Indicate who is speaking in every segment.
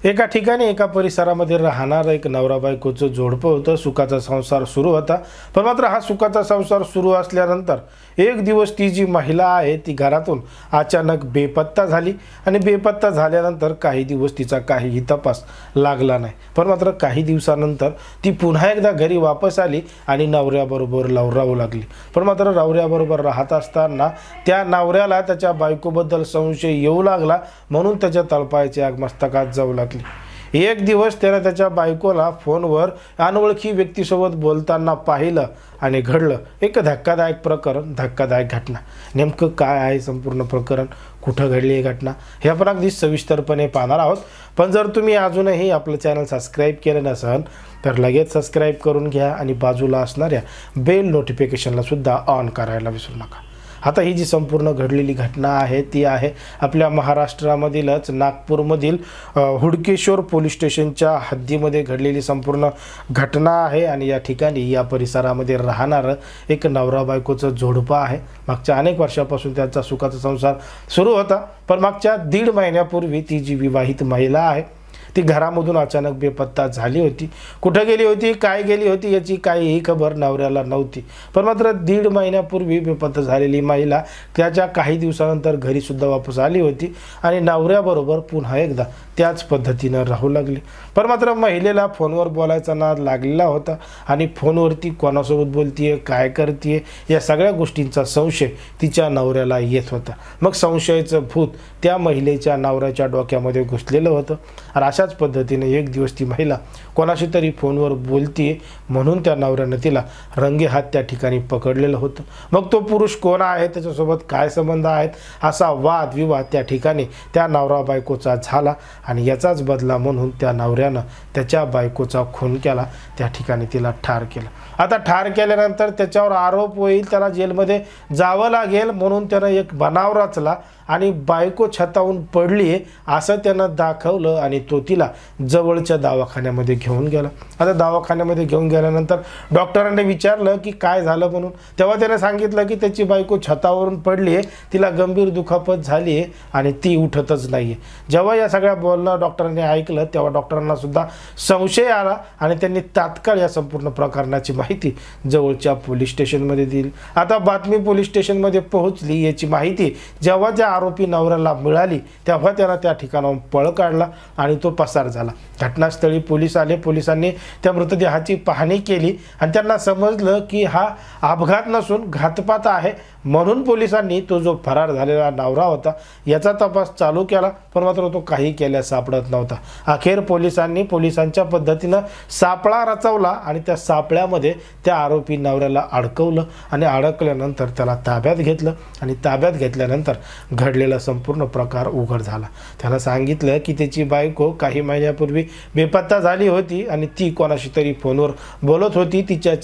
Speaker 1: एका ठिकाणी एका परिसरामध्ये राहणारं एक नवरा बायकोचं जोडपं होतं. सुखाचा संसार सुरू होता. पण मात्र हा सुखाचा संसार सुरू असल्यानंतर एक दिवस ती जी महिला आहे ती घरातून अचानक बेपत्ता झाली आणि बेपत्ता झाल्यानंतर काही दिवस तिचा काहीही तपास लागला नाही. पण मात्र काही दिवसानंतर ती पुन्हा एकदा घरी वापस आली आणि नवऱ्याबरोबर राहू लागली. पण मात्र नवऱ्याबरोबर राहत असताना त्या नवऱ्याला त्याच्या बायकोबद्दल संशय येऊ लागला, म्हणून त्याच्या तळपायाची आग मस्तकात जाऊ लागली. एक दिवस त्याने त्याच्या बायकोला फोनवर अनोळखी व्यक्तीसोबत बोलताना पाहिलं आणि घडलं एक धक्कादायक प्रकरण, धक्कादायक घटना. नेमकं काय आहे संपूर्ण प्रकरण, कुठं घडली ही घटना, हे आपण अगदी सविस्तरपणे पाहणार आहोत. पण जर तुम्ही अजूनही आपलं चॅनल सबस्क्राईब केलं नसेल तर लगेच सबस्क्राईब करून घ्या आणि बाजूला असणाऱ्या बेल नोटिफिकेशनला सुद्धा ऑन करायला विसरू नका. आता ही जी संपूर्ण घडलेली घटना आहे ती आहे आपल्या महाराष्ट्रामधीलच नागपूरमधील हुडकेश्वर पोलीस स्टेशनच्या हद्दीमध्ये घडलेली संपूर्ण घटना आहे. आणि या ठिकाणी या परिसरामध्ये राहणारं एक नवरा बायकोचं जोडपं आहे. मागच्या अनेक वर्षापासून त्यांचा सुखाचा संसार सुरू होता. पण मागच्या 1.5 महिन्यापूर्वी ती जी विवाहित महिला आहे ती घरामधून अचानक बेपत्ता झाली होती. कुठं गेली होती, काय गेली होती याची काहीही खबर नवऱ्याला नव्हती. पण मात्र 1.5 महिन्यापूर्वी बेपत्ता झालेली महिला त्याच्या काही दिवसानंतर घरीसुद्धा वापस आली होती आणि नवऱ्याबरोबर पुन्हा एकदा त्याच पद्धतीनं राहू लागली. पण मात्र महिलेला फोनवर बोलायचा नाद लागलेला होता आणि फोनवरती कोणासोबत बोलतीये, काय करतीये या सगळ्या गोष्टींचा संशय तिच्या नवऱ्याला येत होता. मग संशयाचं भूत त्या महिलेच्या नवऱ्याच्या डोक्यामध्ये घुसलेलं होतं. आणि अशाच पद्धतीने एक दिवस ती महिला कोणाशी तरी फोनवर बोलतीये म्हणून त्या नवऱ्यानं तिला रंगेहात त्या ठिकाणी पकडलेलं होतं. मग तो पुरुष कोण आहे, त्याच्यासोबत काय संबंध आहेत, असा वादविवाद त्या ठिकाणी त्या नवरा बायकोचा झाला आणि याचाच बदला म्हणून त्या नवऱ्यानं त्याच्या बायकोचा खून केला, त्या ठिकाणी तिला ठार केलं. आता ठार केल्यानंतर त्याच्यावर आरोप होईल, त्याला जेलमध्ये जावं लागेल म्हणून त्यानं एक बनाव रचला आणि बायको छतावून पडली आहे असं त्यानं दाखवलं आणि तो तिला जवळच्या दवाखान्यामध्ये घेऊन गेला. आता दवाखान्यामध्ये घेऊन गेल्यानंतर डॉक्टरांनी विचारलं की काय झालं म्हणून. तेव्हा त्याने सांगितलं की त्याची बायको छतावरून पडली आहे, तिला गंभीर दुखापत झाली आहे आणि ती उठतच नाही आहे. जेव्हा या सगळ्या बोलणं डॉक्टरांनी ऐकलं तेव्हा डॉक्टरांना सुद्धा संशय आला आणि त्यांनी तात्काळ या संपूर्ण प्रकरणाची माहिती जवळच्या पोलीस स्टेशनमध्ये दिली. आता बातमी पोलीस स्टेशनमध्ये पोहोचली. याची माहिती जेव्हा त्या आरोपी नवऱ्याला मिळाली तेव्हा त्यानं त्या ठिकाणाहून पळ काढला आणि तो पसार झाला. घटनास्थळी पोलीस आले. पोलिसांनी त्या मृतदेहाची पाहणी केली आणि त्यांना समजलं की हा अपघात नसून घातपात आहे. म्हणून पोलिसांनी तो जो फरार झालेला नवरा होता याचा तपास चालू केला. पण मात्र तो काही केल्यास सापडत नव्हता. अखेर पोलिसांच्या पद्धतीनं सापळा रचवला आणि त्या सापळ्यामध्ये त्या आरोपी नवऱ्याला अडकवलं आणि अडकल्यानंतर त्याला ताब्यात घेतलं आणि ताब्यात घेतल्यानंतर घडलेला संपूर्ण प्रकार उघड झाला. त्याला सांगितलं की त्याची बायको काही महिन्यापूर्वी बेपत्ता झाली होती आणि ती कोणाशी तरी फोनवर बोलत होती. तिच्या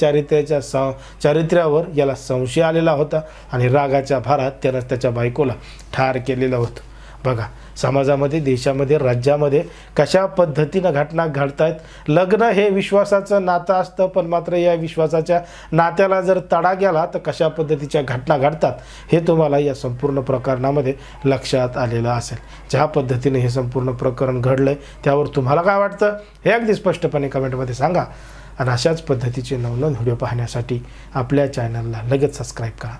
Speaker 1: चारित्र्यावर याला संशय आलेला होता आणि रागाच्या भारात त्यानं त्याच्या बायकोला ठार केलेलं होतं. बघा, समाजामध्ये, देशामध्ये, राज्यामध्ये कशा पद्धतीनं घटना घडतायत. लग्न हे विश्वासाचं नातं असतं, पण मात्र या विश्वासाच्या नात्याला जर तडा गेला तर कशा पद्धतीच्या घटना घडतात हे तुम्हाला या संपूर्ण प्रकरणामध्ये लक्षात आलेलं असेल. ज्या पद्धतीने हे संपूर्ण प्रकरण घडलंय त्यावर तुम्हाला काय वाटतं हे अगदी स्पष्टपणे कमेंटमध्ये सांगा. आणि अशाच पद्धतीचे नवनवीन व्हिडिओ पाहण्यासाठी आपल्या चॅनलला लगेच सबस्क्राईब करा.